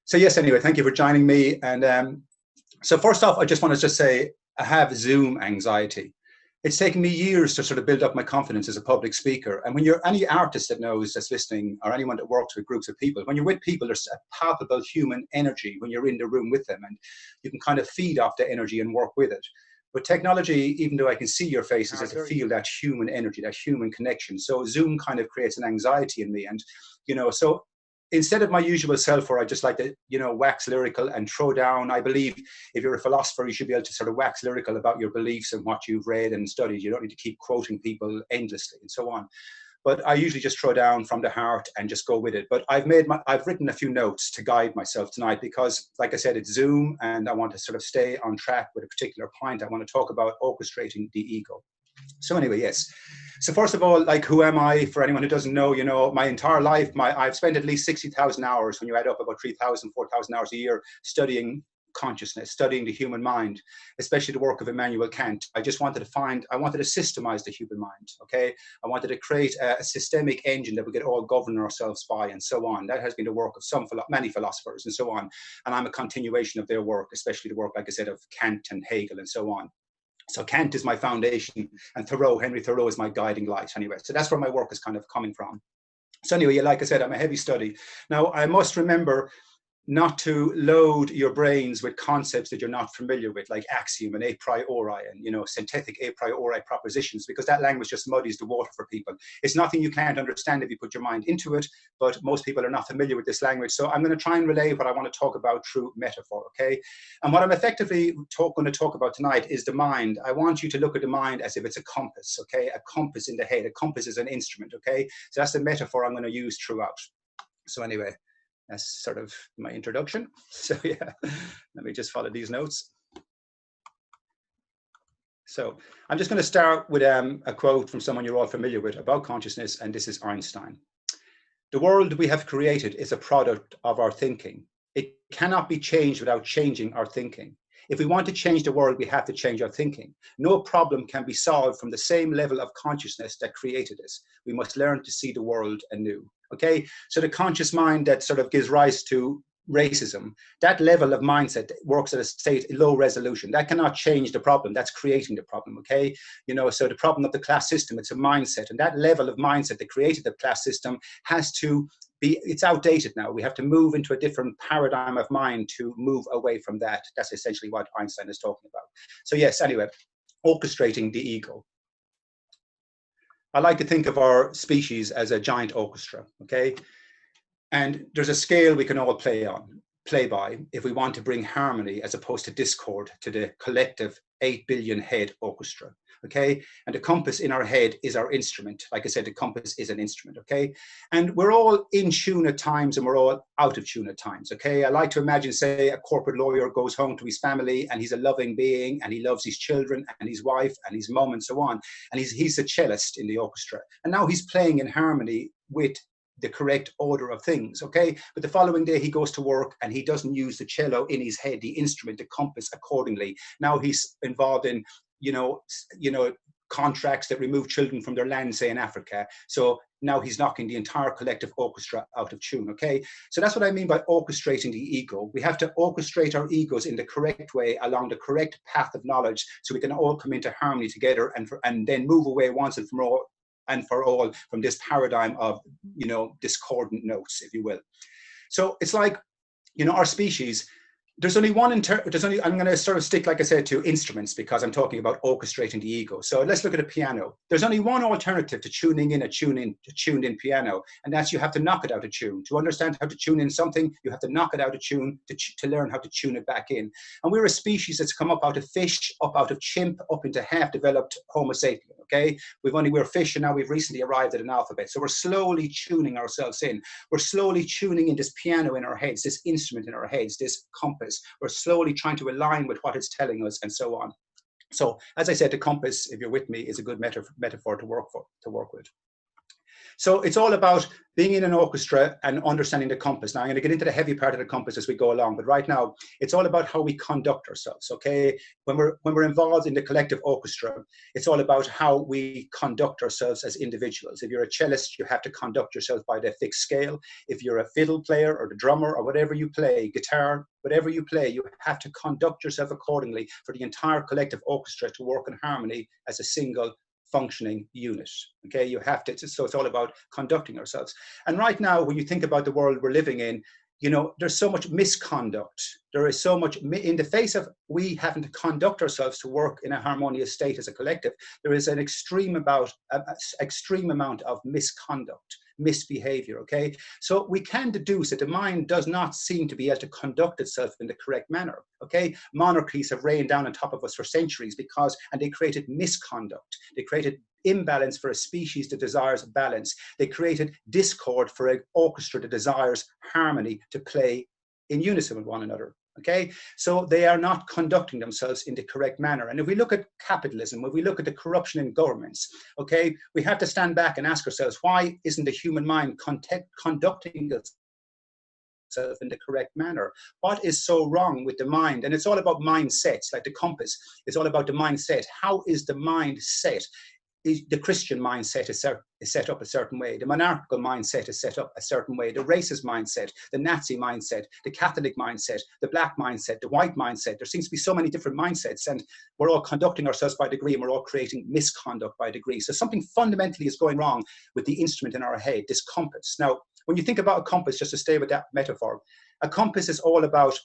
So yes, anyway, thank you for joining me. And so first off, I just want to just say I have Zoom anxiety. It's taken me years to sort of build up my confidence as a public speaker. And when you're any artist that knows that's listening, or anyone that works with groups of people, when you're with people, there's a palpable human energy when you're in the room with them, and you can kind of feed off the energy and work with it. But technology, even though I can see your faces, I can feel that human energy, that human connection. So Zoom kind of creates an anxiety in me. And, so instead of my usual self where I just like to, wax lyrical and throw down, I believe if you're a philosopher, you should be able to sort of wax lyrical about your beliefs and what you've read and studied. You don't need to keep quoting people endlessly and so on. But I usually just throw down from the heart and just go with it. But I've written a few notes to guide myself tonight because, like I said, it's Zoom and I want to sort of stay on track with a particular point. I want to talk about orchestrating the ego. So anyway, yes. So first of all, like, who am I? For anyone who doesn't know, my entire life, I've spent at least 60,000 hours, when you add up about 3,000, 4,000 hours a year, studying consciousness, studying the human mind, especially the work of Immanuel Kant. I wanted to systemize the human mind, okay? I wanted to create a systemic engine that we could all govern ourselves by and so on. That has been the work of many philosophers and so on. And I'm a continuation of their work, especially the work, like I said, of Kant and Hegel and so on. So Kant is my foundation, and Henry Thoreau is my guiding light anyway. So that's where my work is kind of coming from. So anyway, like I said, I'm a heavy study. Now, I must remember not to load your brains with concepts that you're not familiar with, like axiom and a priori and, synthetic a priori propositions, because that language just muddies the water for people. It's nothing you can't understand if you put your mind into it, but most people are not familiar with this language. So I'm going to try and relay what I want to talk about through metaphor, okay? And what I'm effectively going to talk about tonight is the mind. I want you to look at the mind as if it's a compass, okay? A compass in the head. A compass is an instrument, okay? So that's the metaphor I'm going to use throughout. So anyway, that's sort of my introduction. So yeah, let me just follow these notes. So I'm just going to start with a quote from someone you're all familiar with about consciousness, and this is Einstein. The world we have created is a product of our thinking. It cannot be changed without changing our thinking. If we want to change the world, we have to change our thinking. No problem can be solved from the same level of consciousness that created us. We must learn to see the world anew. Okay, so the conscious mind that sort of gives rise to racism, that level of mindset works at a state low resolution. That cannot change the problem. That's creating the problem. Okay, so the problem of the class system, it's a mindset, and that level of mindset that created the class system it's outdated now. We have to move into a different paradigm of mind to move away from that. That's essentially what Einstein is talking about. So yes, anyway, orchestrating the ego. I like to think of our species as a giant orchestra, okay? And there's a scale we can all play by if we want to bring harmony as opposed to discord to the collective 8 billion head orchestra, okay? And the compass in our head is our instrument. Like I said, the compass is an instrument, okay? And we're all in tune at times and we're all out of tune at times, okay? I like to imagine, say, a corporate lawyer goes home to his family and he's a loving being and he loves his children and his wife and his mom and so on. And he's a cellist in the orchestra. And now he's playing in harmony with the correct order of things, okay? But the following day he goes to work and he doesn't use the cello in his head, the instrument, the compass accordingly. Now he's involved in, contracts that remove children from their land, say in Africa. So now he's knocking the entire collective orchestra out of tune, okay? So that's what I mean by orchestrating the ego. We have to orchestrate our egos in the correct way along the correct path of knowledge so we can all come into harmony together and then move away once and for all from this paradigm of, discordant notes, if you will. So it's like, our species, I'm going to sort of stick, like I said, to instruments because I'm talking about orchestrating the ego. So let's look at a piano. There's only one alternative to tuning in a tuned in piano, and that's you have to knock it out of tune. To understand how to tune in something, you have to knock it out of tune to learn how to tune it back in. And we're a species that's come up out of fish, up out of chimp, up into half-developed Homo sapien, okay? We're fish, and now we've recently arrived at an alphabet. So we're slowly tuning ourselves in. We're slowly tuning in this piano in our heads, this instrument in our heads, this compass. We're slowly trying to align with what it's telling us and so on. So as I said, the compass, if you're with me, is a good metaphor to work with. So it's all about being in an orchestra and understanding the compass. Now I'm going to get into the heavy part of the compass as we go along, but right now it's all about how we conduct ourselves. Okay, when we're involved in the collective orchestra, it's all about how we conduct ourselves as individuals. If you're a cellist, you have to conduct yourself by the fixed scale. If you're a fiddle player or the drummer or whatever you play, guitar, whatever you play, you have to conduct yourself accordingly for the entire collective orchestra to work in harmony as a single functioning unit. Okay, you have to, so it's all about conducting ourselves. And right now, when you think about the world we're living in, you know, there's so much misconduct. There is so much, in the face of we having to conduct ourselves to work in a harmonious state as a collective, there is an extreme amount of misconduct, misbehavior. Okay, so we can deduce that the mind does not seem to be able to conduct itself in the correct manner. Okay, monarchies have reigned down on top of us for centuries and they created misconduct. They created imbalance for a species that desires balance. They created discord for an orchestra that desires harmony to play in unison with one another. Okay, so they are not conducting themselves in the correct manner. And if we look at capitalism, if we look at the corruption in governments, okay, we have to stand back and ask ourselves, why isn't the human mind conducting itself in the correct manner? What is so wrong with the mind? And it's all about mindsets, like the compass. It's all about the mindset. How is the mind set? The Christian mindset is set up a certain way. The monarchical mindset is set up a certain way. The racist mindset, the Nazi mindset, the Catholic mindset, the black mindset, the white mindset. There seems to be so many different mindsets, and we're all conducting ourselves by degree, and we're all creating misconduct by degree. So something fundamentally is going wrong with the instrument in our head, this compass. Now, when you think about a compass, just to stay with that metaphor, a compass is all about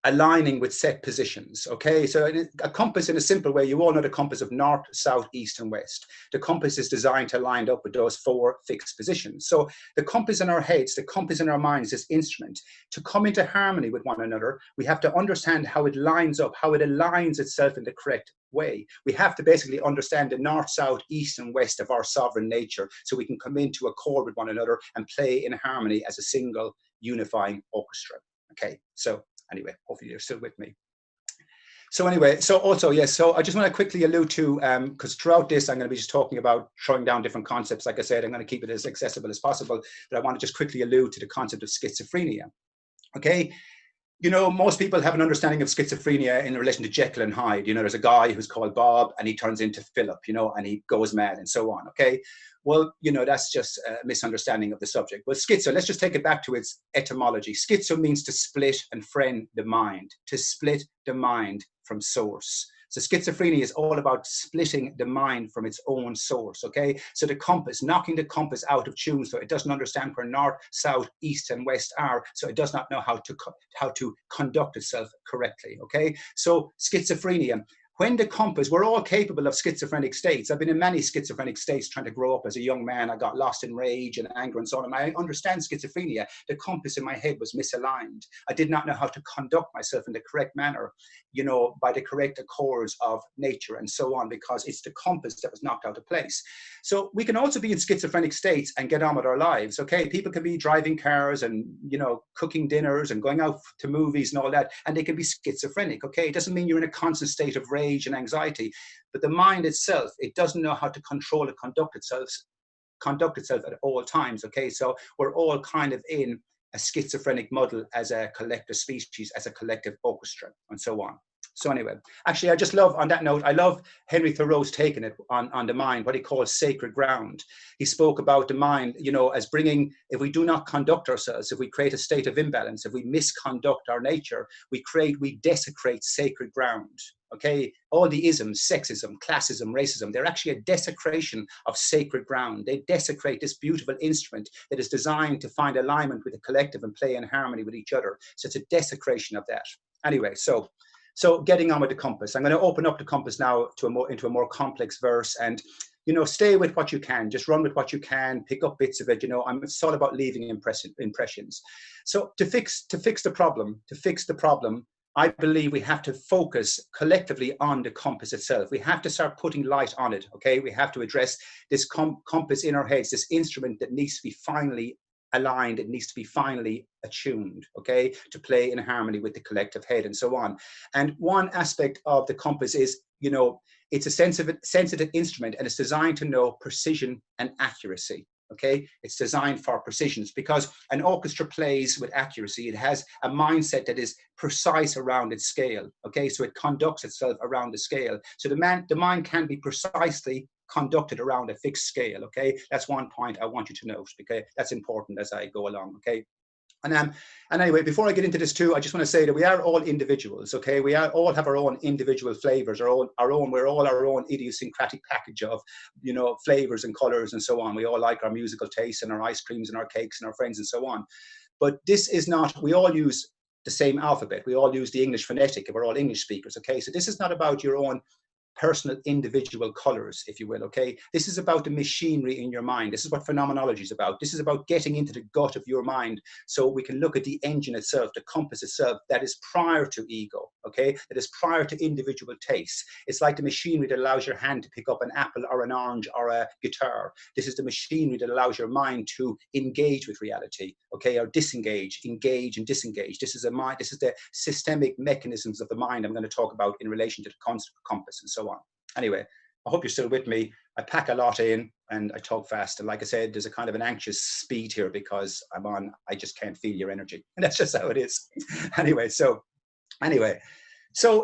aligning with set positions. Okay, so a compass, in a simple way, you all know the compass of north, south, east, and west. The compass is designed to line up with those 4 fixed positions. So the compass in our heads, the compass in our minds, this instrument, to come into harmony with one another, we have to understand how it lines up, how it aligns itself in the correct way. We have to basically understand the north, south, east, and west of our sovereign nature, so we can come into accord with one another and play in harmony as a single unifying orchestra. Okay, so anyway, hopefully you're still with me. So anyway, so also, yes, so I just want to quickly allude to, because throughout this, I'm going to be just talking about throwing down different concepts. Like I said, I'm going to keep it as accessible as possible, but I want to just quickly allude to the concept of schizophrenia. Okay, you know, most people have an understanding of schizophrenia in relation to Jekyll and Hyde. You know, there's a guy who's called Bob and he turns into Philip, you know, and he goes mad and so on. Okay, well, you know, that's just a misunderstanding of the subject. Well, schizo, let's just take it back to its etymology. Schizo means to split and friend the mind, to split the mind from source. So schizophrenia is all about splitting the mind from its own source, okay? So the compass, knocking the compass out of tune, so it doesn't understand where north, south, east, and west are, so it does not know how to conduct itself correctly, okay? So schizophrenia, when the compass, we're all capable of schizophrenic states. I've been in many schizophrenic states trying to grow up as a young man. I got lost in rage and anger and so on. And I understand schizophrenia. The compass in my head was misaligned. I did not know how to conduct myself in the correct manner, you know, by the correct accords of nature and so on, because it's the compass that was knocked out of place. So we can also be in schizophrenic states and get on with our lives, okay? People can be driving cars and, you know, cooking dinners and going out to movies and all that, and they can be schizophrenic, okay? It doesn't mean you're in a constant state of rage and anxiety, but the mind itself, it doesn't know how to control and conduct itself at all times, okay? So we're all kind of in a schizophrenic muddle as a collective species, as a collective orchestra, and so on. So anyway, actually, I just love, on that note, I love Henry Thoreau's taking it on the mind, what he calls sacred ground. He spoke about the mind, you know, as bringing, if we do not conduct ourselves, if we create a state of imbalance, if we misconduct our nature, we desecrate sacred ground. Okay, all the isms, sexism, classism, racism, they're actually a desecration of sacred ground. They desecrate this beautiful instrument that is designed to find alignment with the collective and play in harmony with each other. So it's a desecration of that. Anyway, so getting on with the compass. I'm going to open up the compass now to into a more complex verse, and, you know, stay with what you can, just run with what you can, pick up bits of it. You know, it's all about leaving impressions. So to fix the problem, I believe we have to focus collectively on the compass itself. We have to start putting light on it, okay? We have to address this compass in our heads, this instrument that needs to be finally aligned, it needs to be finally attuned, okay, to play in harmony with the collective head and so on. And one aspect of the compass is, you know, it's a sensitive instrument, and it's designed to know precision and accuracy. okay? It's designed for precision, because an orchestra plays with accuracy. It has a mindset that is precise around its scale, okay? So it conducts itself around the scale. So the mind can be precisely conducted around a fixed scale, okay? That's one point I want you to note, because that's important as I go along, okay? And anyway, before I get into this too, I just want to say that we are all individuals, okay? We all have our own individual flavors, we're all our own idiosyncratic package of, you know, flavors and colors and so on. We all like our musical tastes and our ice creams and our cakes and our friends and so on. But this is not, we all use the same alphabet. We all use the English phonetic if we're all English speakers, okay? So this is not about your own personal individual colors, if you will, okay? This is about the machinery in your mind. This is what phenomenology is about. This is about getting into the gut of your mind so we can look at the engine itself, the compass itself, that is prior to ego, okay? That is prior to individual tastes. It's like the machinery that allows your hand to pick up an apple or an orange or a guitar. This is the machinery that allows your mind to engage with reality, okay? Or disengage, engage and disengage. This is the systemic mechanisms of the mind I'm going to talk about in relation to the compass and so on. Anyway, I hope you're still with me. I pack a lot in and I talk fast. And like I said, there's a kind of an anxious speed here because I just can't feel your energy. And that's just how it is. Anyway, so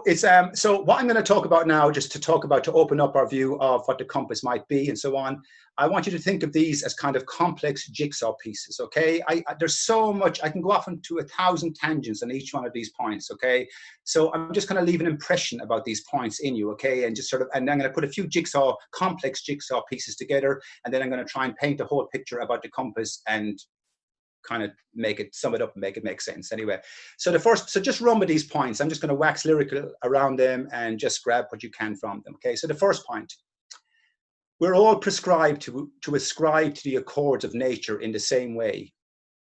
it's so what I'm going to talk about now, just to open up our view of what the compass might be and so on. I want you to think of these as kind of complex jigsaw pieces, okay? There's so much, I can go off into 1,000 tangents on each one of these points, okay? So I'm just going to leave an impression about these points in you, okay? And and I'm going to put a few complex jigsaw pieces together, and then I'm going to try and paint the whole picture about the compass and kind of sum it up and make it make sense. Anyway, so just run with these points. I'm just going to wax lyrical around them and just grab what you can from them, okay? So the first point, we're all prescribed to ascribe to the accords of nature in the same way,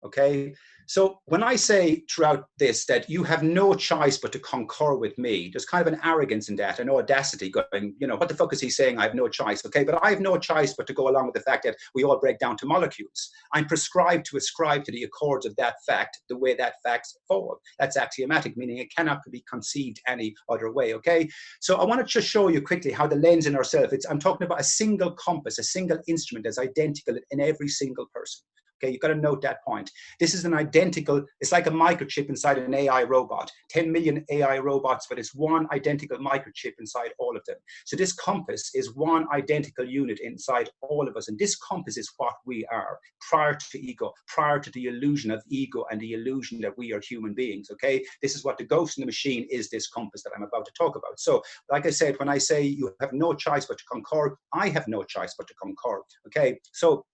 okay? So when I say throughout this that you have no choice but to concur with me, there's kind of an arrogance in that, an audacity going, you know, what the fuck is he saying? I have no choice, okay? But I have no choice but to go along with the fact that we all break down to molecules. I'm prescribed to ascribe to the accords of that fact the way that fact's forward. That's axiomatic, meaning it cannot be conceived any other way, okay? So I want to just show you quickly how the lens in ourselves, I'm talking about a single compass, a single instrument that's identical in every single person. Okay, you've got to note that point. This is an identical, it's like a microchip inside an AI robot. 10 million AI robots, but it's one identical microchip inside all of them. So this compass is one identical unit inside all of us. And this compass is what we are prior to ego, prior to the illusion of ego and the illusion that we are human beings, okay? This is what the ghost in the machine is, this compass that I'm about to talk about. So, like I said, when I say you have no choice but to concur, I have no choice but to concur, okay? So,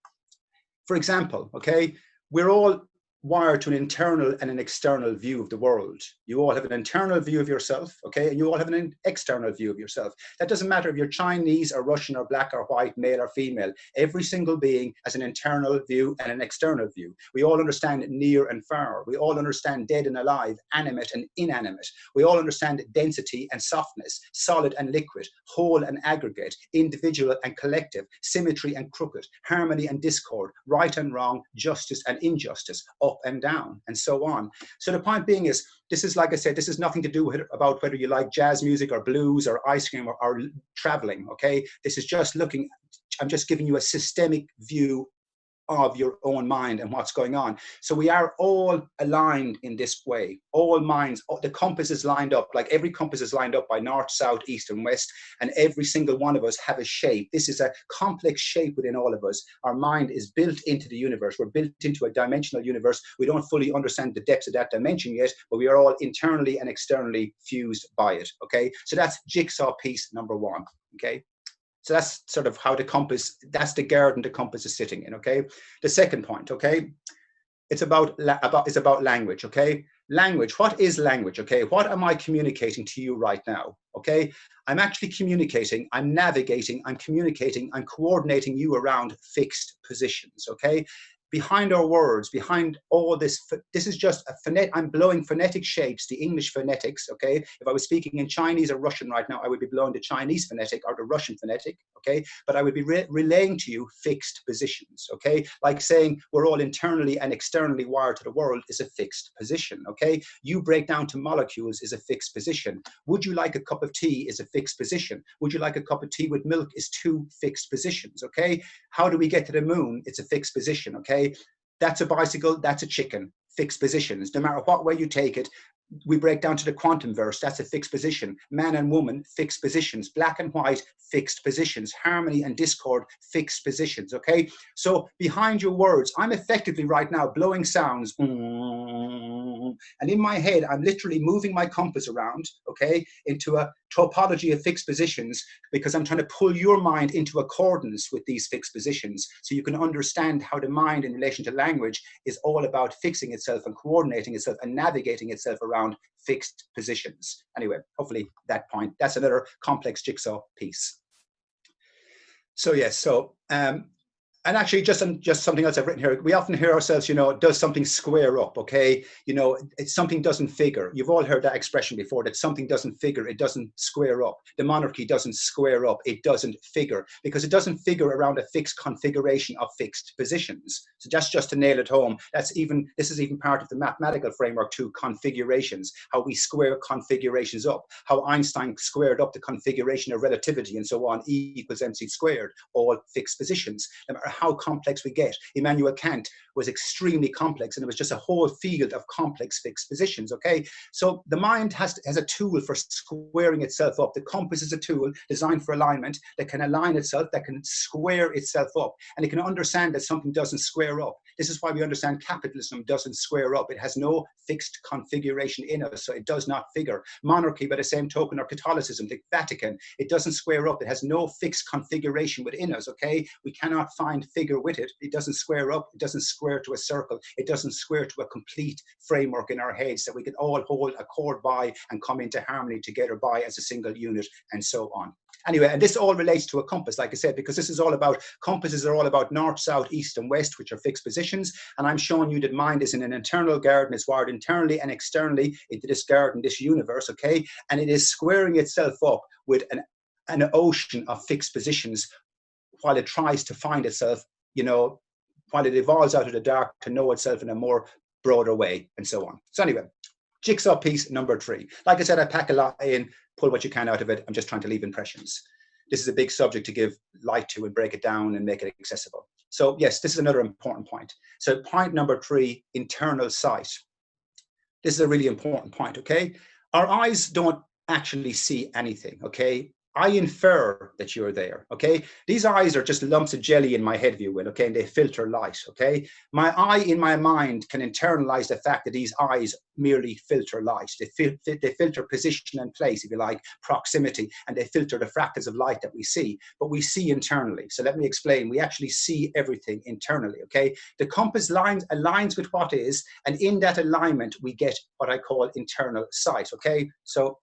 for example, okay, we're all wired to an internal and an external view of the world. You all have an internal view of yourself, okay, and you all have an external view of yourself. That doesn't matter if you're Chinese or Russian or black or white, male or female. Every single being has an internal view and an external view. We all understand near and far. We all understand dead and alive, animate and inanimate. We all understand density and softness, solid and liquid, whole and aggregate, individual and collective, symmetry and crooked, harmony and discord, right and wrong, justice and injustice, up and down, and so on. So the point being is, this is, like I said, this is nothing to do with about whether you like jazz music or blues or ice cream or traveling, okay? This is just I'm just giving you a systemic view of your own mind and what's going on. So we are all aligned in this way. All minds, the compass is lined up, like every compass is lined up by north, south, east, and west, and every single one of us have a shape. This is a complex shape within all of us. Our mind is built into the universe. We're built into a dimensional universe. We don't fully understand the depths of that dimension yet, but we are all internally and externally fused by it, okay? So that's jigsaw piece number one, okay? So that's sort of how the compass, that's the garden the compass is sitting in, okay? The second point, okay? It's about language, okay? Language, what is language, okay? What am I communicating to you right now, okay? I'm actually communicating, I'm navigating, I'm communicating, I'm coordinating you around fixed positions, okay? behind our words, behind all this, this is just a phonetic, I'm blowing phonetic shapes, the English phonetics, okay? If I was speaking in Chinese or Russian right now, I would be blowing the Chinese phonetic or the Russian phonetic, okay? But I would be relaying to you fixed positions, okay? Like saying we're all internally and externally wired to the world is a fixed position, okay? You break down to molecules is a fixed position. Would you like a cup of tea is a fixed position. Would you like a cup of tea with milk is two fixed positions, okay? How do we get to the moon? It's a fixed position, okay? That's a bicycle, that's a chicken, fixed positions. No matter what way you take it, we break down to the quantum verse, that's a fixed position. Man and woman, fixed positions. Black and white, fixed positions. Harmony and discord, fixed positions, okay? So behind your words, I'm effectively right now blowing sounds, and in my head, I'm literally moving my compass around, okay, into a topology of fixed positions, because I'm trying to pull your mind into accordance with these fixed positions, so you can understand how the mind in relation to language is all about fixing itself and coordinating itself and navigating itself around fixed positions. Anyway, hopefully that point, that's another complex jigsaw piece. So yes, so and actually, just something else I've written here. We often hear ourselves, you know, does something square up? Okay, you know, it's something doesn't figure. You've all heard that expression before, that something doesn't figure, it doesn't square up. The monarchy doesn't square up, it doesn't figure, because it doesn't figure around a fixed configuration of fixed positions. So that's just to nail it home. This is even part of the mathematical framework too, configurations, how we square configurations up, how Einstein squared up the configuration of relativity and so on, E equals mc squared, all fixed positions. No matter how complex we get. Immanuel Kant was extremely complex, and it was just a whole field of complex fixed positions, okay? So the mind has a tool for squaring itself up. The compass is a tool designed for alignment that can align itself, that can square itself up, and it can understand that something doesn't square up. This is why we understand capitalism doesn't square up. It has no fixed configuration in us, so it does not figure. Monarchy, by the same token, or Catholicism, the Vatican, it doesn't square up. It has no fixed configuration within us, okay? We cannot find figure with it. It doesn't square up. It doesn't square to a circle. It doesn't square to a complete framework in our heads that we can all hold a chord by and come into harmony together by as a single unit, and so on. Anyway, and this all relates to a compass, like I said, because this is all about, compasses are all about north, south, east, and west, which are fixed positions. And I'm showing you that mind is in an internal garden. It's wired internally and externally into this garden, this universe, okay? And it is squaring itself up with an ocean of fixed positions while it tries to find itself, you know, while it evolves out of the dark to know itself in a more broader way, and so on. So anyway, jigsaw piece number 3. Like I said, I pack a lot in, pull what you can out of it. I'm just trying to leave impressions. This is a big subject to give light to and break it down and make it accessible. So yes, this is another important point. So point number 3, internal sight. This is a really important point, okay? Our eyes don't actually see anything, okay? I infer that you're there, okay? These eyes are just lumps of jelly in my head, if you will, okay? And they filter light, okay? My eye in my mind can internalize the fact that these eyes merely filter light. They filter position and place, if you like, proximity, and they filter the fractals of light that we see, but we see internally. So let me explain. We actually see everything internally, okay? The compass aligns with what is, and in that alignment, we get what I call internal sight, okay? So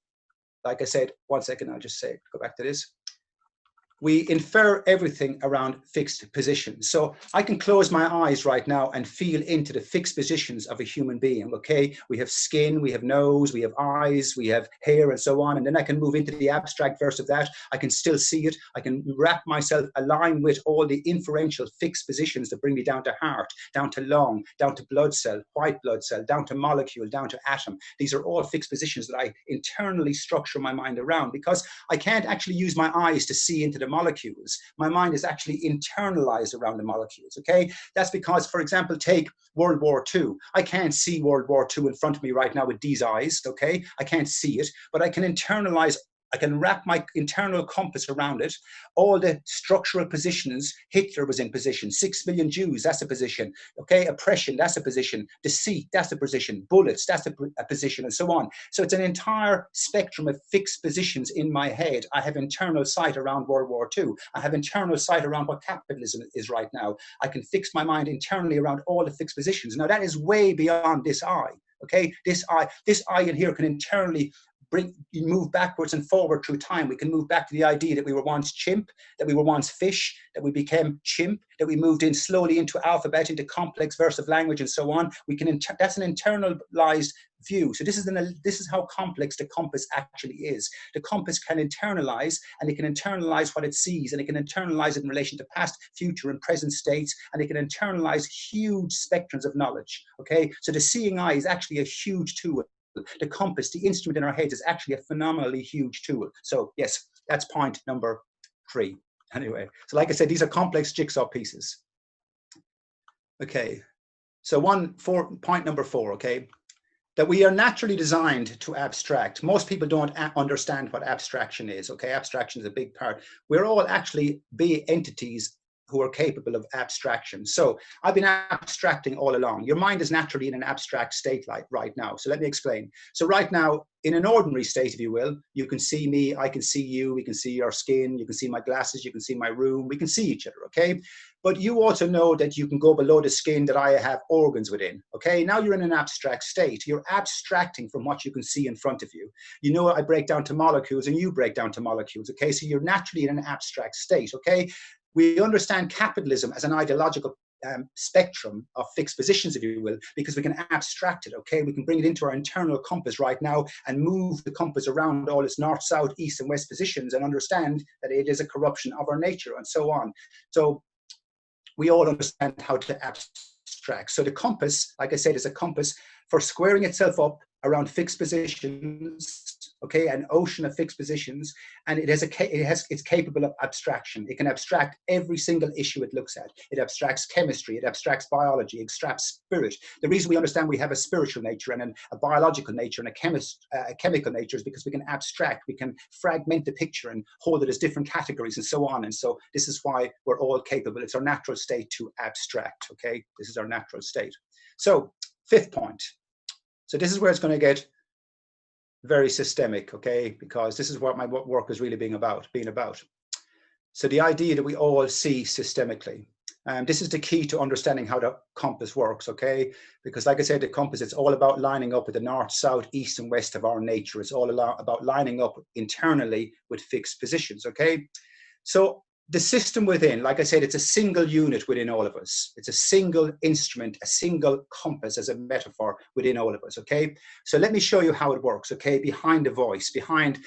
like I said, 1 second, I'll just say, go back to this. We infer everything around fixed positions. So I can close my eyes right now and feel into the fixed positions of a human being, okay? We have skin, we have nose, we have eyes, we have hair, and so on. And then I can move into the abstract verse of that. I can still see it. I can wrap myself, align with all the inferential fixed positions that bring me down to heart, down to lung, down to blood cell, white blood cell, down to molecule, down to atom. These are all fixed positions that I internally structure my mind around, because I can't actually use my eyes to see into the molecules. My mind is actually internalized around the molecules, okay? That's because, for example, take World War II. I can't see World War II in front of me right now with these eyes, okay? I can't see it, but I can internalize, I can wrap my internal compass around it. All the structural positions, Hitler was in position, 6 million Jews, that's a position, okay? Oppression, that's a position, deceit, that's a position, bullets, that's a position, and so on. So it's an entire spectrum of fixed positions in my head. I have internal sight around World War II. I have internal sight around what capitalism is right now. I can fix my mind internally around all the fixed positions. Now that is way beyond this eye, okay? This eye in here can internally move backwards and forward through time. We can move back to the idea that we were once chimp, that we were once fish, that we became chimp, that we moved in slowly into alphabet, into complex versive language, and so on. We can that's an internalized view. So this is how complex the compass actually is. The compass can internalize, and it can internalize what it sees, and it can internalize it in relation to past, future, and present states, and it can internalize huge spectrums of knowledge. Okay, so the seeing eye is actually a huge tool. The compass, the instrument in our heads, is actually a phenomenally huge tool. So yes, that's point number 3. Anyway, so like I said, these are complex jigsaw pieces. Okay, so point number 4, okay, that we are naturally designed to abstract. Most people don't understand what abstraction is, okay? Abstraction is a big part. We're all actually entities who are capable of abstraction. So I've been abstracting all along. Your mind is naturally in an abstract state like right now. So let me explain. So right now, in an ordinary state, if you will, you can see me, I can see you, we can see your skin, you can see my glasses, you can see my room, we can see each other, okay? But you also know that you can go below the skin, that I have organs within, okay? Now you're in an abstract state. You're abstracting from what you can see in front of you. You know, I break down to molecules and you break down to molecules, okay? So you're naturally in an abstract state, okay? We understand capitalism as an ideological spectrum of fixed positions, if you will, because we can abstract it, okay? We can bring it into our internal compass right now and move the compass around all its north, south, east, and west positions and understand that it is a corruption of our nature and so on. So we all understand how to abstract. So the compass, like I said, is a compass for squaring itself up around fixed positions, okay, an ocean of fixed positions, and it's capable of abstraction. It can abstract every single issue it looks at. It abstracts chemistry, it abstracts biology, it abstracts spirit. The reason we understand we have a spiritual nature and a biological nature and a chemical nature is because we can abstract, we can fragment the picture and hold it as different categories and so on. And so this is why we're all capable. It's our natural state to abstract, okay? This is our natural state. So 5th point. So this is where it's going to get very systemic, okay? Because this is what my work is really being about. So the idea that we all see systemically. This is the key to understanding how the compass works, okay? Because like I said, the compass, it's all about lining up with the north, south, east, and west of our nature. It's all about lining up internally with fixed positions, okay? So the system within, like I said, it's a single unit within all of us. It's a single instrument, a single compass as a metaphor within all of us, okay? So let me show you how it works, okay? Behind the voice, behind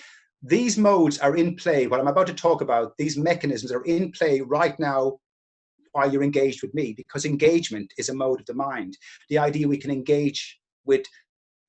these modes are in play. What I'm about to talk about, these mechanisms are in play right now while you're engaged with me, because engagement is a mode of the mind. The idea we can engage with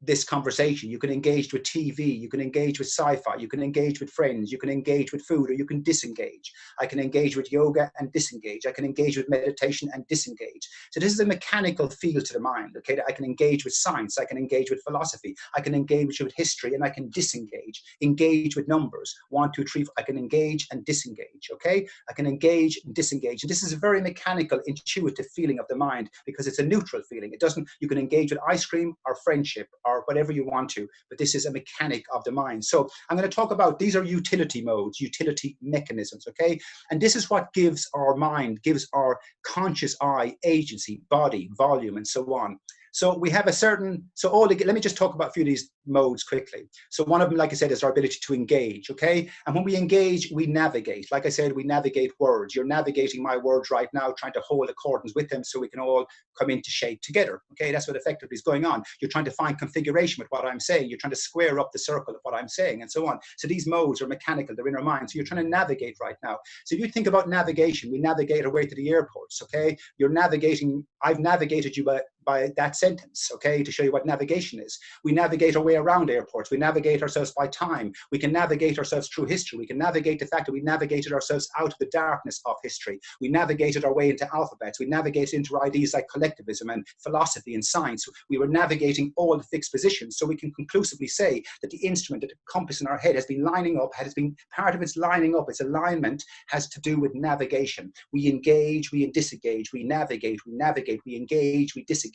this conversation, you can engage with TV, you can engage with sci-fi, you can engage with friends, you can engage with food, or you can disengage. I can engage with yoga and disengage. I can engage with meditation and disengage. So this is a mechanical field to the mind, okay? I can engage with science, I can engage with philosophy, I can engage with history, and I can disengage. Engage with numbers, 1, 2, 3, 4. I can engage and disengage, okay? I can engage and disengage. And this is a very mechanical, intuitive feeling of the mind because it's a neutral feeling. It doesn't, you can engage with ice cream or friendship or whatever you want to, but this is a mechanic of the mind. So I'm going to talk about, these are utility modes, utility mechanisms, okay? And this is what gives our mind, gives our conscious eye agency, body, volume, and so on. So we have a certain, let me just talk about a few of these modes quickly. So one of them, like I said, is our ability to engage, okay? And when we engage, we navigate. Like I said, we navigate words. You're navigating my words right now, trying to hold accordance with them so we can all come into shape together, okay? That's what effectively is going on. You're trying to find configuration with what I'm saying. You're trying to square up the circle of what I'm saying and so on. So these modes are mechanical, they're in our mind. So you're trying to navigate right now. So if you think about navigation, we navigate our way to the airports, okay? You're navigating, I've navigated you by that sentence, okay, to show you what navigation is. We navigate our way around airports. We navigate ourselves by time. We can navigate ourselves through history. We can navigate the fact that we navigated ourselves out of the darkness of history. We navigated our way into alphabets. We navigated into ideas like collectivism and philosophy and science. We were navigating all the fixed positions. So we can conclusively say that the instrument, that the compass in our head has been lining up, has been part of its lining up, its alignment has to do with navigation. We engage, we disengage, we navigate, we engage, we disengage,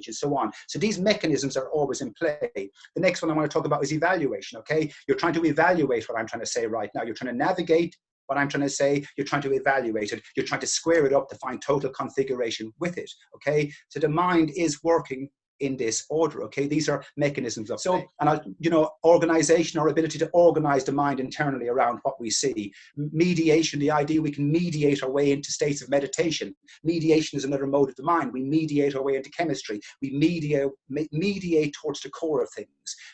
and so on. So these mechanisms are always in play. The next one I want to talk about is evaluation, okay? You're trying to evaluate what I'm trying to say right now. You're trying to navigate what I'm trying to say. You're trying to evaluate it. You're trying to square it up to find total configuration with it, okay? So the mind is working in this order. Okay, these are mechanisms of play. And organization, our ability to organize the mind internally around what we see. Mediation, the idea we can mediate our way into states of meditation. Mediation is another mode of the mind. We mediate our way into chemistry. We mediate towards the core of things,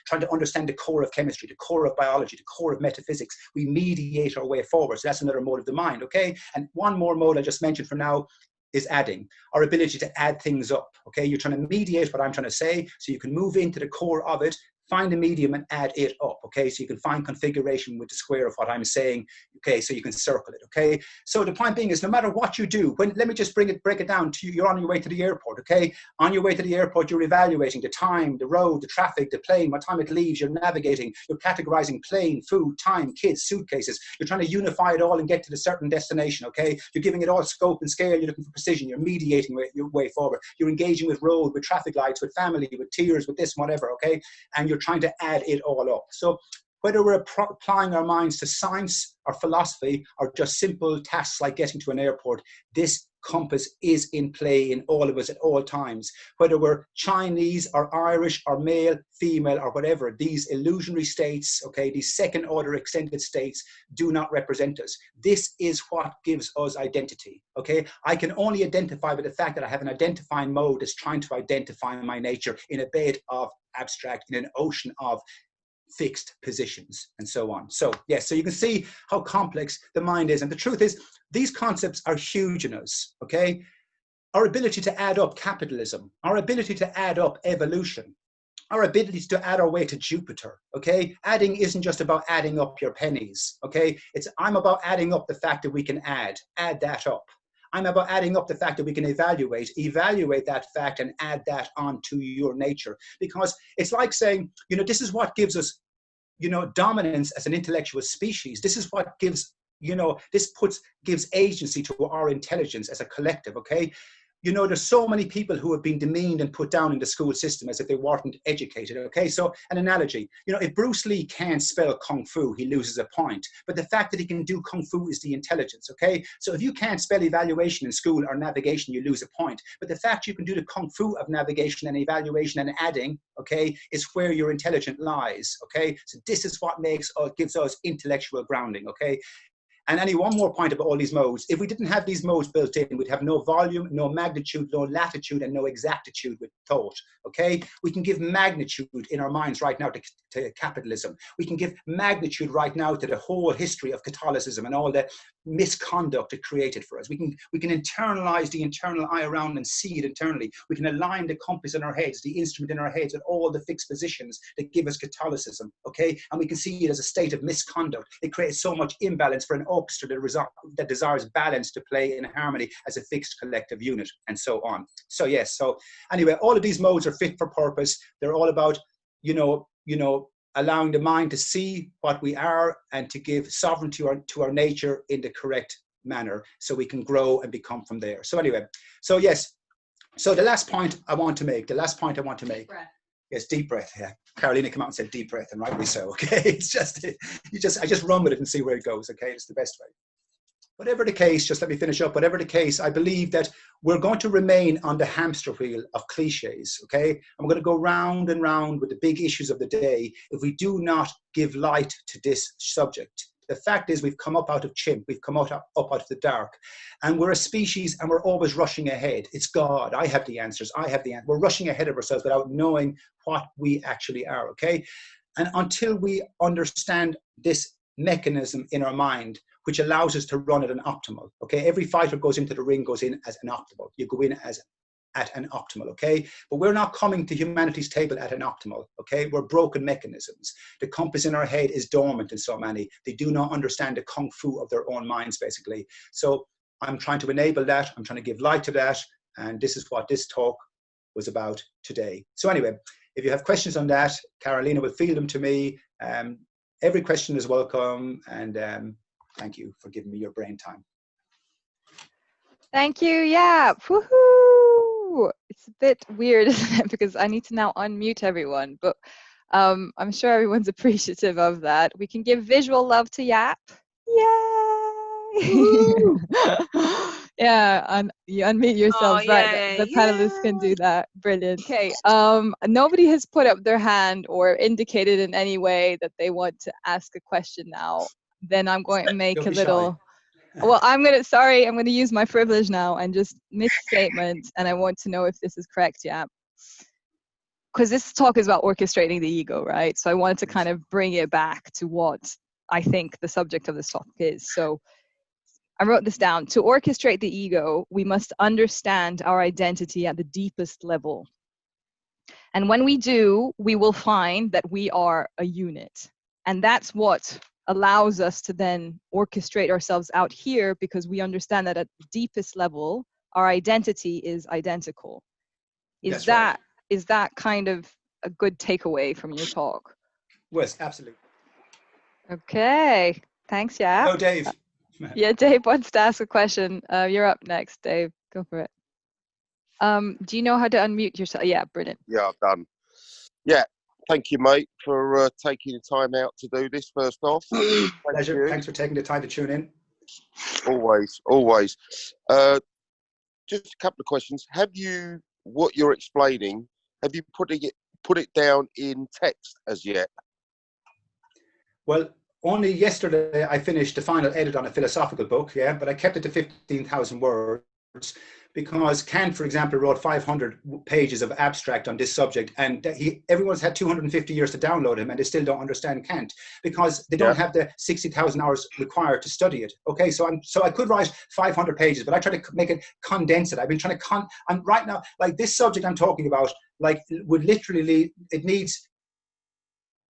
trying to understand the core of chemistry, the core of biology, the core of metaphysics. We mediate our way forward. So that's another mode of the mind. Okay, and one more mode I just mentioned for now is adding, our ability to add things up. Okay, you're trying to mediate what I'm trying to say, so you can move into the core of it, find a medium and add it up. Okay, so you can find configuration with the square of what I'm saying. Okay, so you can circle it. Okay, so the point being is, no matter what you do, let me just break it down to you. You're on your way to the airport. Okay, on your way to the airport, you're evaluating the time, the road, the traffic, the plane, what time it leaves. You're navigating, you're categorizing plane, food, time, kids, suitcases. You're trying to unify it all and get to the certain destination. Okay, you're giving it all scope and scale. You're looking for precision. You're mediating your way forward. You're engaging with road, with traffic lights, with family, with tears, with this, whatever. Okay, and you're trying to add it all up. So whether we're applying our minds to science or philosophy or just simple tasks like getting to an airport, this compass is in play in all of us at all times. Whether we're Chinese or Irish or male, female or whatever, these illusionary states, okay, these second order extended states do not represent us. This is what gives us identity. Okay, I can only identify with the fact that I have an identifying mode that's trying to identify my nature in a bed of abstract, in an ocean of fixed positions and so on. So yes, so you can see how complex the mind is. And the truth is, these concepts are huge in us. Okay, our ability to add up capitalism, our ability to add up evolution, our ability to add our way to Jupiter. Okay, adding isn't just about adding up your pennies. Okay, I'm about adding up the fact that we can add that up. I'm about adding up the fact that we can evaluate that fact and add that onto your nature. Because it's like saying, this is what gives us, dominance as an intellectual species. This is what gives, gives agency to our intelligence as a collective, okay? There's so many people who have been demeaned and put down in the school system as if they weren't educated, okay? So an analogy, if Bruce Lee can't spell Kung Fu, he loses a point. But the fact that he can do Kung Fu is the intelligence, okay? So if you can't spell evaluation in school or navigation, you lose a point. But the fact you can do the Kung Fu of navigation and evaluation and adding, okay, is where your intelligence lies, okay? So this is what gives us intellectual grounding, okay? And only one more point about all these modes. If we didn't have these modes built in, we'd have no volume, no magnitude, no latitude, and no exactitude with thought, okay? We can give magnitude in our minds right now to capitalism. We can give magnitude right now to the whole history of Catholicism and all the misconduct it created for us. We can internalize the internal eye around and see it internally. We can align the compass in our heads, the instrument in our heads, with all the fixed positions that give us Catholicism, okay? And we can see it as a state of misconduct. It creates so much imbalance for an orchestra that desires balance to play in harmony as a fixed collective unit, and so on. So yes, so anyway, all of these modes are fit for purpose. They're all about, allowing the mind to see what we are and to give sovereignty to our nature in the correct manner so we can grow and become from there. So anyway, so yes, so the last point I want to make, Breath. Yes, deep breath. Yeah, Carolina came out and said deep breath, and rightly so. Okay, it's just I just run with it and see where it goes. Okay, it's the best way. Whatever the case, just let me finish up. Whatever the case, I believe that we're going to remain on the hamster wheel of cliches. Okay, and we're going to go round and round with the big issues of the day if we do not give light to this subject. The fact is, we've come up out of chimp, we've come up out of the dark, and we're a species and we're always rushing ahead. It's God, I have the answers, We're rushing ahead of ourselves without knowing what we actually are, okay? And until we understand this mechanism in our mind, which allows us to run at an optimal, okay? Every fighter goes into the ring, goes in as an optimal. You go in at an optimal, okay? But we're not coming to humanity's table at an optimal, okay? We're broken mechanisms. The compass in our head is dormant in so many. They do not understand the kung fu of their own minds, basically. So I'm trying to enable that. I'm trying to give light to that. And this is what this talk was about today. So anyway, if you have questions on that, Carolina will field them to me. Every question is welcome. And thank you for giving me your brain time. Thank you. Yeah. Woohoo! It's a bit weird, isn't it? Because I need to now unmute everyone, but I'm sure everyone's appreciative of that. We can give visual love to Yap. Yay! Yeah, you unmute Oh, yourselves, right? yeah, The panelists can yeah. do that. Brilliant. Okay. Nobody has put up their hand or indicated in any way that they want to ask a question now. Then I'm going to make Don't a be shy. little. Well, I'm gonna use my privilege now and just make a statement, and I want to know if this is correct. Yeah. Because this talk is about orchestrating the ego, right? So I wanted to kind of bring it back to what I think the subject of this topic is. So I wrote this down. To orchestrate the ego, we must understand our identity at the deepest level. And when we do, we will find that we are a unit. And that's what allows us to then orchestrate ourselves out here, because we understand that at the deepest level, our identity is identical. Is That's right. that kind of a good takeaway from your talk? Yes, absolutely. Okay. Thanks, yeah. Hello, Dave. Yeah, Dave wants to ask a question. You're up next, Dave. Go for it. Do you know how to unmute yourself? Yeah, brilliant. Yeah, I've done. Yeah, thank you, mate, for taking the time out to do this. First off, Pleasure. Thanks for taking the time to tune in. Always, always. Just a couple of questions. Have you, what you're explaining, have you put it down in text as yet? Well, only yesterday I finished the final edit on a philosophical book, yeah, but I kept it to 15,000 words because Kant, for example, wrote 500 pages of abstract on this subject, and everyone's had 250 years to download him, and they still don't understand Kant because they don't have the 60,000 hours required to study it. Okay, so I could write 500 pages, but I try to make it condense it. I've been trying to I'm right now, like this subject I'm talking about, like would literally, it needs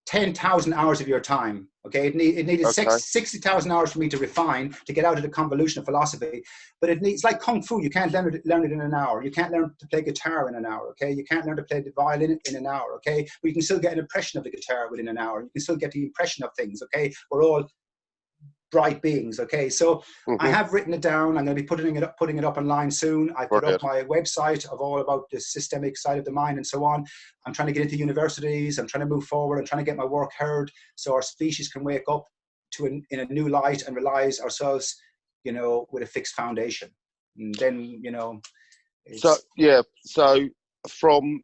10,000 hours of your time. Okay, it needed 60,000 hours for me to refine, to get out of the convolution of philosophy. But it's like kung fu. You can't learn it in an hour. You can't learn to play guitar in an hour. Okay, you can't learn to play the violin in an hour. Okay, but you can still get an impression of the guitar within an hour. You can still get the impression of things. Okay, we're all bright beings. Okay, so I have written it down. I'm going to be putting it up online soon. I put up my website of all about the systemic side of the mind and so on. I'm trying to get into universities. I'm trying to move forward. I'm trying to get my work heard so our species can wake up to in a new light and realize ourselves, you know, with a fixed foundation. And then, you know, so from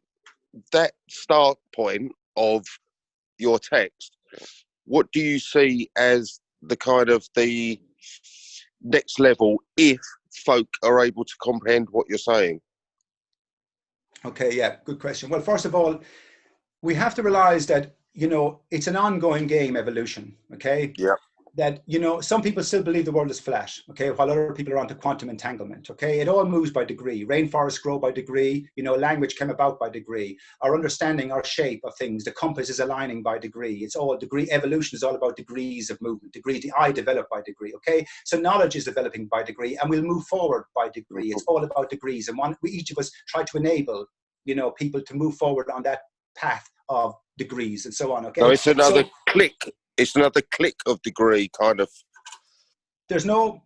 that start point of your text, what do you see as the kind of the next level if folk are able to comprehend what you're saying? Okay, yeah, good question. Well, first of all, we have to realize that, you know, it's an ongoing game, evolution. Okay. Yeah. That, you know, some people still believe the world is flat, okay, while other people are onto quantum entanglement, okay? It all moves by degree. Rainforests grow by degree, you know, language came about by degree. Our understanding, our shape of things, the compass is aligning by degree. It's all degree. Evolution is all about degrees of movement, degree. The I develop by degree, okay? So knowledge is developing by degree, and we'll move forward by degree. It's all about degrees, and each of us try to enable, you know, people to move forward on that path of degrees and so on, okay? No, it's another click. It's another click of degree, kind of. There's no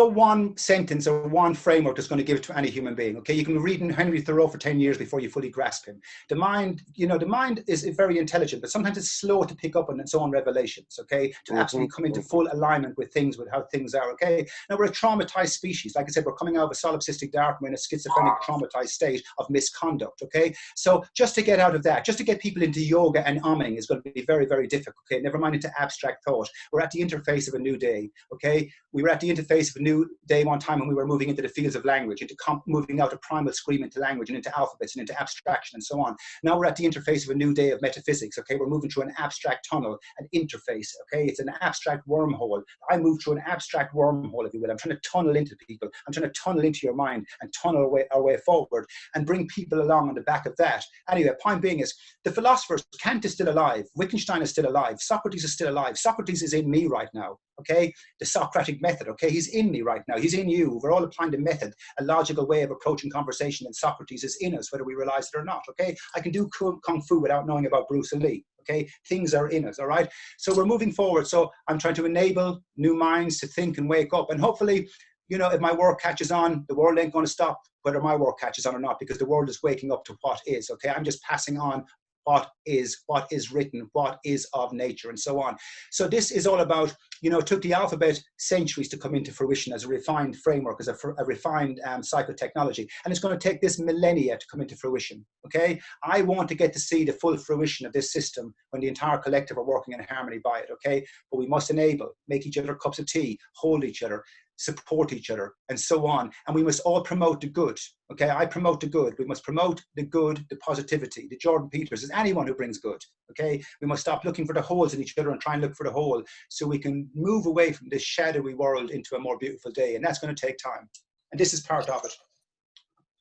one sentence or one framework that's going to give it to any human being. Okay, you can be reading Henry Thoreau for 10 years before you fully grasp him. The mind, you know, the mind is very intelligent, but sometimes it's slow to pick up on its own revelations. Okay, to absolutely come into full alignment with how things are. Okay, now we're a traumatized species. Like I said, we're coming out of a solipsistic dark, we're in a schizophrenic, traumatized state of misconduct. Okay, so just to get out of that, just to get people into yoga and umming is going to be very, very difficult. Okay, never mind into abstract thought. We're at the interface of a new day. Okay. We were at the interface of a new day one time when we were moving into the fields of language, moving out of primal scream into language and into alphabets and into abstraction and so on. Now we're at the interface of a new day of metaphysics, okay? We're moving through an abstract tunnel, an interface, okay? It's an abstract wormhole. I move through an abstract wormhole, if you will. I'm trying to tunnel into people. I'm trying to tunnel into your mind and tunnel our way forward and bring people along on the back of that. Anyway, point being is, the philosophers, Kant is still alive, Wittgenstein is still alive, Socrates is still alive. Socrates is in me right now, okay? The Socratic method, okay? He's in me right now. He's in you. We're all applying the method, a logical way of approaching conversation, and Socrates is in us, whether we realize it or not, okay? I can do kung fu without knowing about Bruce Lee, okay? Things are in us, all right? So we're moving forward. So I'm trying to enable new minds to think and wake up. And hopefully, you know, if my work catches on, the world ain't going to stop whether my work catches on or not, because the world is waking up to what is, okay? I'm just passing on what is written, what is of nature, and so on. So this is all about, it took the alphabet centuries to come into fruition as a refined framework, as a refined psychotechnology. And it's going to take this millennia to come into fruition, okay? I want to get to see the full fruition of this system when the entire collective are working in harmony by it, okay? But we must enable, make each other cups of tea, hold each other, support each other, and so on. And we must all promote the good, okay? I promote the good. We must promote the good, the positivity. The Jordan Peters is anyone who brings good, okay? We must stop looking for the holes in each other and try and look for the whole, so we can move away from this shadowy world into a more beautiful day. And that's going to take time. And this is part of it.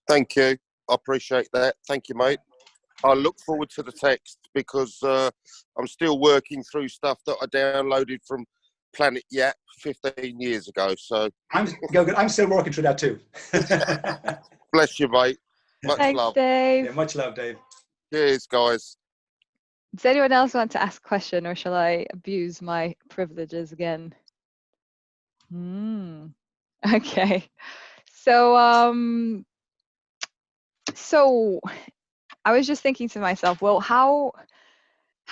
Thank you. I appreciate that. Thank you, mate. I look forward to the text, because I'm still working through stuff that I downloaded from Planet Yap 15 years ago. So I'm still working through that too. bless you, mate. Much Thanks, love. Dave. Yeah, much love, Dave. Cheers, guys. Does anyone else want to ask a question, or shall I abuse my privileges again? Okay. So so I was just thinking to myself, well, how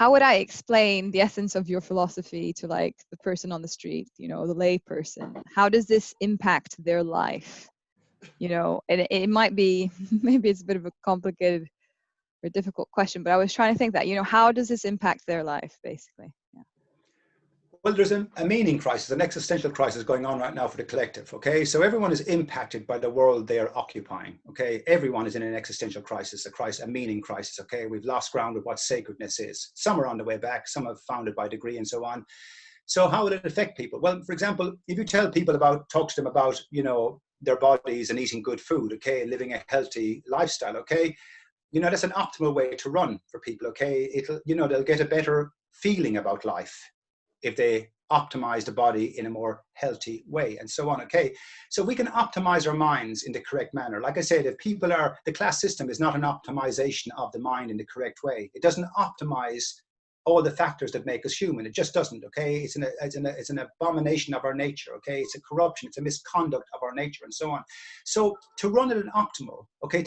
would I explain the essence of your philosophy to like the person on the street, the lay person? How does this impact their life? And it might be, maybe it's a bit of a complicated or difficult question, but I was trying to think that, how does this impact their life, basically? Yeah. Well, there's a meaning crisis, an existential crisis going on right now for the collective, okay? So everyone is impacted by the world they are occupying, okay? Everyone is in an existential crisis, a meaning crisis, okay? We've lost ground with what sacredness is. Some are on the way back, some have found it by degree and so on. So how will it affect people? Well, for example, if you talk to them about, their bodies and eating good food, okay, and living a healthy lifestyle, okay, that's an optimal way to run for people, okay? They'll get a better feeling about life if they optimize the body in a more healthy way, and so on, okay? So we can optimize our minds in the correct manner. Like I said, if the class system is not an optimization of the mind in the correct way. It doesn't optimize all the factors that make us human. It just doesn't, okay? It's an abomination of our nature, okay? It's a corruption, it's a misconduct of our nature, and so on. So to run it an optimal, okay,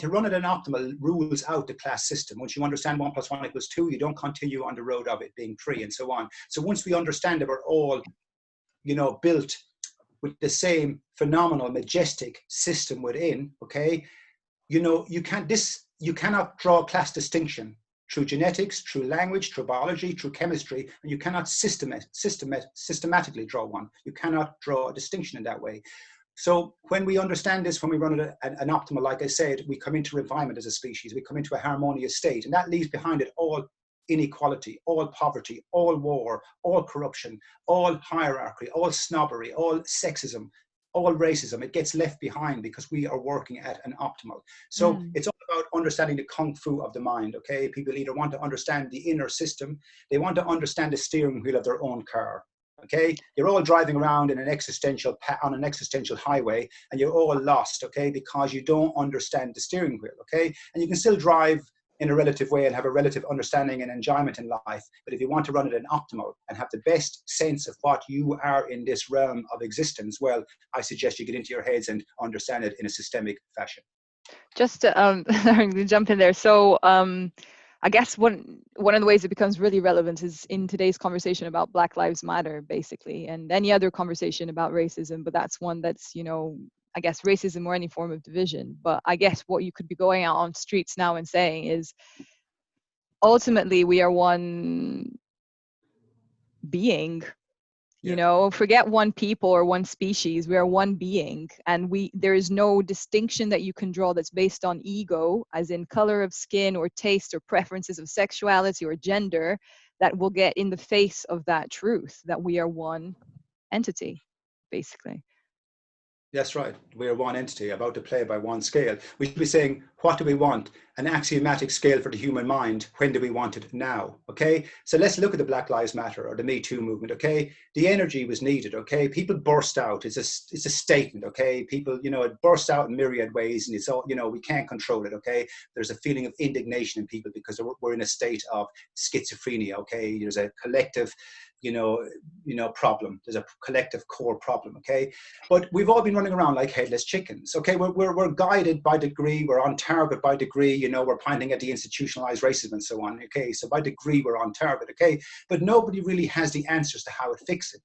rules out the class system. Once you understand 1 + 1 = 2, you don't continue on the road of it being 3, and so on. So once we understand that we're all, built with the same phenomenal, majestic system within, okay, you cannot draw a class distinction through genetics, through language, through biology, through chemistry, and you cannot systematically draw one. You cannot draw a distinction in that way. So when we understand this, when we run an optimal, like I said, we come into refinement as a species, we come into a harmonious state, and that leaves behind it all inequality, all poverty, all war, all corruption, all hierarchy, all snobbery, all sexism, all racism. It gets left behind because we are working at an optimal. So it's all about understanding the kung fu of the mind, okay? People either want to understand the inner system, they want to understand the steering wheel of their own car, okay? You're all driving around on an existential highway, and you're all lost, okay? Because you don't understand the steering wheel, okay? And you can still drive in a relative way and have a relative understanding and enjoyment in life. But if you want to run it in optimal and have the best sense of what you are in this realm of existence, well, I suggest you get into your heads and understand it in a systemic fashion. Just to jump in there. So I guess one of the ways it becomes really relevant is in today's conversation about Black Lives Matter, basically, and any other conversation about racism. But that's one that's, I guess, racism or any form of division. But I guess what you could be going out on streets now and saying is, ultimately, we are one being. Forget one people or one species. We are one being, and there is no distinction that you can draw that's based on ego, as in color of skin or taste or preferences of sexuality or gender, that will get in the face of that truth that we are one entity, basically. That's right. We are one entity about to play by one scale. We should be saying, what do we want? An axiomatic scale for the human mind. When do we want it? Now. Okay. So let's look at the Black Lives Matter or the Me Too movement. Okay. The energy was needed. Okay. People burst out. It's a statement. Okay. People, it bursts out in myriad ways, and it's all, we can't control it. Okay. There's a feeling of indignation in people because we're in a state of schizophrenia. Okay. There's a collective problem. There's a collective core problem, okay? But we've all been running around like headless chickens, okay? We're guided by degree, we're on target by degree. You know, we're pointing at the institutionalized racism and so on. Okay, so by degree we're on target. Okay, but nobody really has the answers to how to fix it.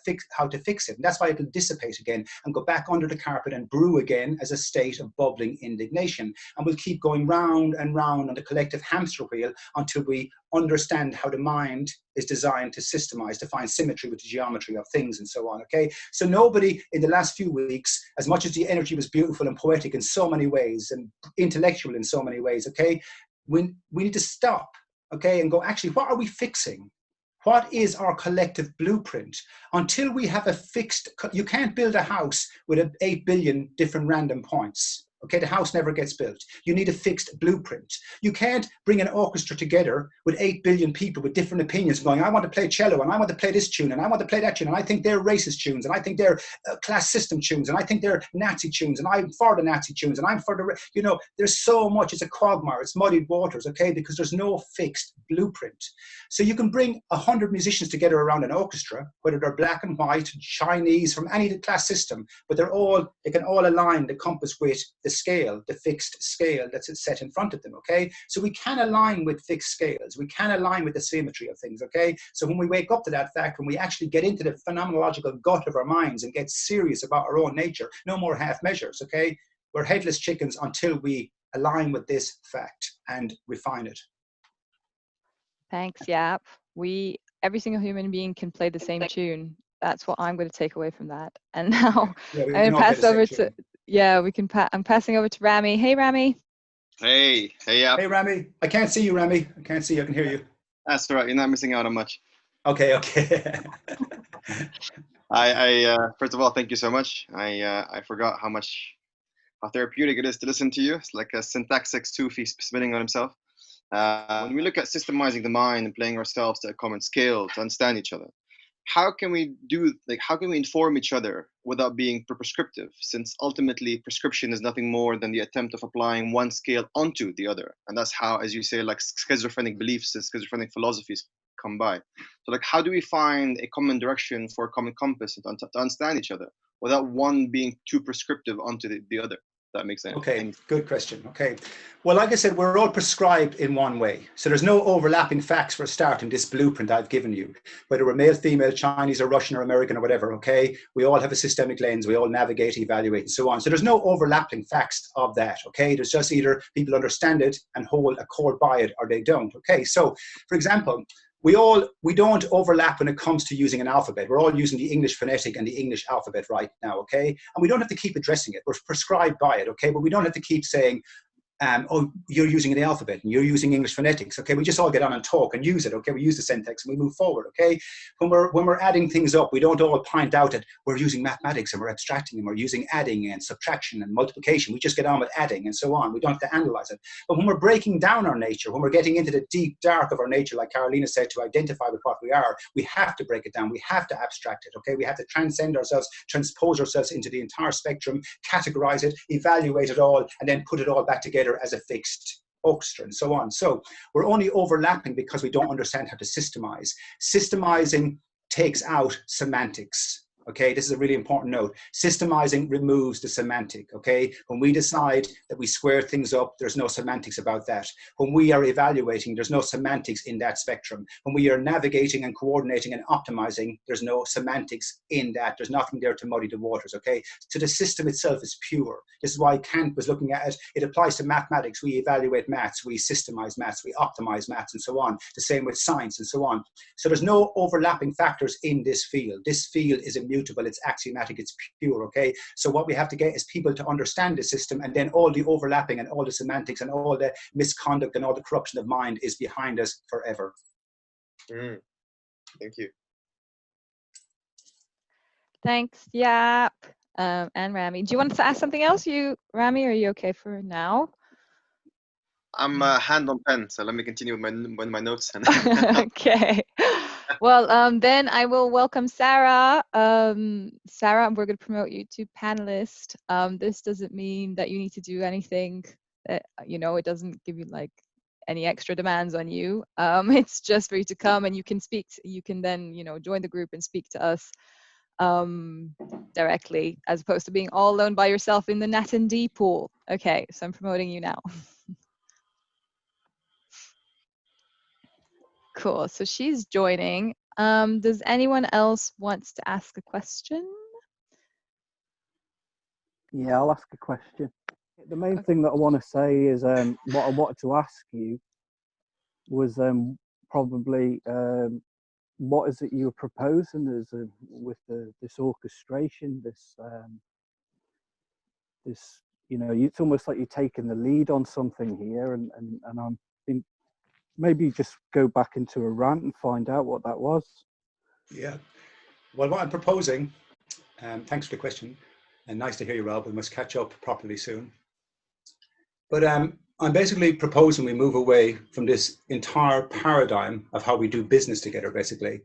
And that's why it'll dissipate again and go back under the carpet and brew again as a state of bubbling indignation. And we'll keep going round and round on the collective hamster wheel until we understand how the mind is designed to systemize, to find symmetry with the geometry of things and so on. Okay, so nobody in the last few weeks, as much as the energy was beautiful and poetic in so many ways and intellectual in so many ways, okay, we need to stop, okay, and go, actually, what are we fixing? What is our collective blueprint? Until we have a fixed, you can't build a house with 8 billion different random points. Okay, the house never gets built. You need a fixed blueprint. You can't bring an orchestra together with 8 billion people with different opinions going, I want to play cello and I want to play this tune and I want to play that tune and I think they're racist tunes and I think they're class system tunes and I think they're Nazi tunes and I'm for the Nazi tunes and I'm for the, you know, there's so much, it's a quagmire, it's muddied waters, okay, because there's no fixed blueprint. So you can bring 100 musicians together around an orchestra, whether they're black and white, Chinese, from any class system, but they can all align the compass with the scale, the fixed scale that's set in front of them, okay? So we can align with fixed scales. We can align with the symmetry of things, okay? So when we wake up to that fact, when we actually get into the phenomenological gut of our minds and get serious about our own nature, no more half measures, okay? We're headless chickens until we align with this fact and refine it. Thanks, Yap. Every single human being can play the same tune. That's what I'm going to take away from that. And now I'm going to pass over to, I'm passing over to Rami. Hey, Rami. Hey, Yap. Hey, Rami. I can't see you, Rami. I can't see you. I can hear you. That's all right. You're not missing out on much. Okay. I first of all, thank you so much. I forgot how therapeutic it is to listen to you. It's like a syntaxic Sufi spinning on himself. When we look at systemizing the mind and playing ourselves to a common scale to understand each other, how can we inform each other without being prescriptive, since ultimately prescription is nothing more than the attempt of applying one scale onto the other, and that's how, as you say, like schizophrenic beliefs and schizophrenic philosophies come by. So like, how do we find a common direction for a common compass to understand each other without one being too prescriptive onto the other? That makes sense. Okay, good question. Okay, well, like I said, we're all prescribed in one way. So there's no overlapping facts for a start in this blueprint I've given you, whether we're male, female, Chinese or Russian or American or whatever, okay? We all have a systemic lens, we all navigate, evaluate and so on. So there's no overlapping facts of that, okay? There's just either people understand it and hold a core by it or they don't, okay? So, for example, we don't overlap when it comes to using an alphabet. We're all using the English phonetic and the English alphabet right now, okay? And we don't have to keep addressing it. We're prescribed by it, okay? But we don't have to keep saying, oh, you're using the alphabet and you're using English phonetics, okay? We just all get on and talk and use it, okay? We use the syntax and we move forward, okay? When we're adding things up, we don't all point out that we're using mathematics and we're abstracting them. We're using adding and subtraction and multiplication. We just get on with adding and so on. We don't have to analyze it. But when we're breaking down our nature, when we're getting into the deep dark of our nature, like Carolina said, to identify with what we are, we have to break it down. We have to abstract it, okay? We have to transcend ourselves, transpose ourselves into the entire spectrum, categorize it, evaluate it all, and then put it all back together as a fixed orchestra and so on. So we're only overlapping because we don't understand how to systemize. Systemizing takes out semantics. Okay, this is a really important note. Systemizing removes the semantic, okay? When we decide that we square things up, there's no semantics about that. When we are evaluating, there's no semantics in that spectrum. When we are navigating and coordinating and optimizing, there's no semantics in that. There's nothing there to muddy the waters, okay? So the system itself is pure. This is why Kant was looking at it. It applies to mathematics. We evaluate maths, we systemize maths, we optimize maths and so on. The same with science and so on. So there's no overlapping factors in this field. This field is immutable, it's axiomatic, it's pure, okay? So what we have to get is people to understand the system, and then all the overlapping and all the semantics and all the misconduct and all the corruption of mind is behind us forever. Thank you. Thanks, Yap. And Rami. Do you want to ask something else, Rami? Are you okay for now? I'm hand on pen, so let me continue with my notes. Okay. Well, then I will welcome Sarah. Sarah, we're going to promote you to panelist. This doesn't mean that you need to do anything that, it doesn't give you like any extra demands on you. It's just for you to come and you can speak. You can then, join the group and speak to us directly, as opposed to being all alone by yourself in the Nat and D pool. Okay, so I'm promoting you now. Cool, so she's joining. Does anyone else wants to ask a question? Yeah, I'll ask a question. The main thing that I want to say is what I wanted to ask you was probably what is it you're proposing as with this orchestration, this you know, it's almost like you're taking the lead on something here, and I'm maybe just go back into a rant and find out what that was. Yeah. Well, what I'm proposing, thanks for the question, and nice to hear you, Rob. We must catch up properly soon. But I'm basically proposing we move away from this entire paradigm of how we do business together, basically,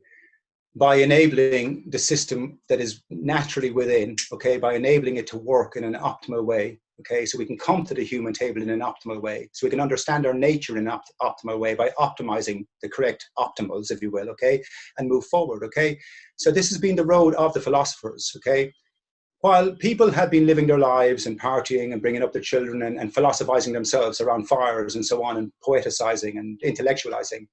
by enabling the system that is naturally within, okay, by enabling it to work in an optimal way, okay, so we can come to the human table in an optimal way, so we can understand our nature in an optimal way by optimizing the correct optimals, if you will, okay, and move forward, okay. So this has been the road of the philosophers, okay. While people have been living their lives and partying and bringing up their children and philosophizing themselves around fires and so on, and poeticizing and intellectualizing,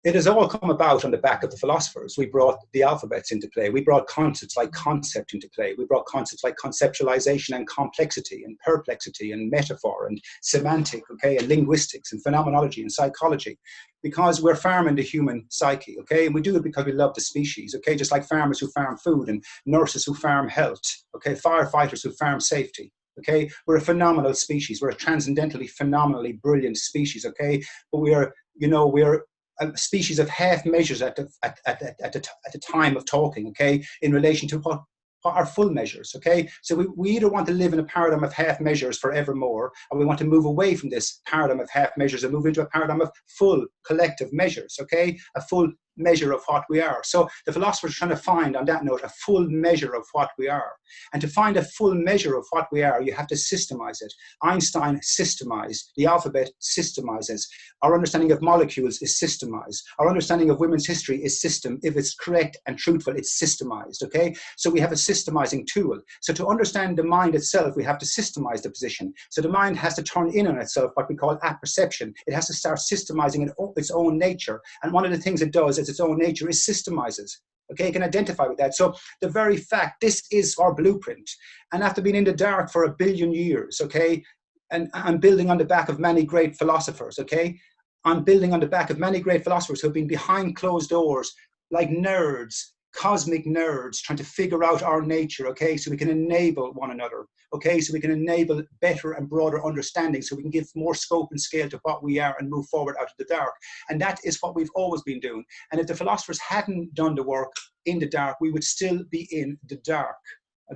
it has all come about on the back of the philosophers. We brought the alphabets into play. We brought concepts like concept into play. We brought concepts like conceptualization and complexity and perplexity and metaphor and semantic, okay, and linguistics and phenomenology and psychology, because we're farming the human psyche, okay, and we do it because we love the species, okay, just like farmers who farm food and nurses who farm health, okay, firefighters who farm safety. Okay, we're a phenomenal species. We're a transcendentally, phenomenally brilliant species. Okay, but we are, you know, we're a species of half measures at the time of talking, okay, in relation to what are full measures, okay? So we either want to live in a paradigm of half measures forevermore, or we want to move away from this paradigm of half measures and move into a paradigm of full collective measures, okay? A full measure of what we are. So the philosophers are trying to find, on that note, a full measure of what we are. And to find a full measure of what we are, you have to systemize it. Einstein systemized. The alphabet systemizes. Our understanding of molecules is systemized. Our understanding of women's history is system. If it's correct and truthful, it's systemized, okay? So we have a systemizing tool. So to understand the mind itself, we have to systemize the position. So the mind has to turn in on itself, what we call apperception. It has to start systemizing its own nature. And one of the things it does as its own nature is systemizes. Okay, you can identify with that. So the very fact, this is our blueprint. And after being in the dark for 1 billion years, okay, and I'm building on the back of many great philosophers, okay, I'm building on the back of many great philosophers who have been behind closed doors, like nerds, cosmic nerds, trying to figure out our nature, okay, so we can enable one another, okay, so we can enable better and broader understanding, so we can give more scope and scale to what we are and move forward out of the dark. And that is what we've always been doing. And if the philosophers hadn't done the work in the dark, we would still be in the dark.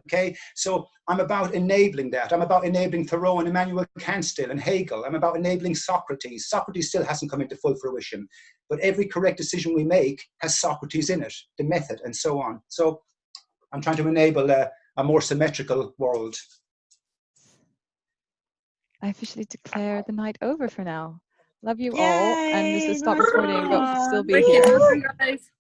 Okay, so I'm about enabling that. I'm about enabling Thoreau and Immanuel Kant still, and Hegel. I'm about enabling Socrates. Socrates still hasn't come into full fruition, but every correct decision we make has Socrates in it, the method, and so on. So I'm trying to enable a more symmetrical world. I officially declare the night over for now. Love you Yay! all, and this is Stop Recording, but we'll still be Wicked here. awesome, guys.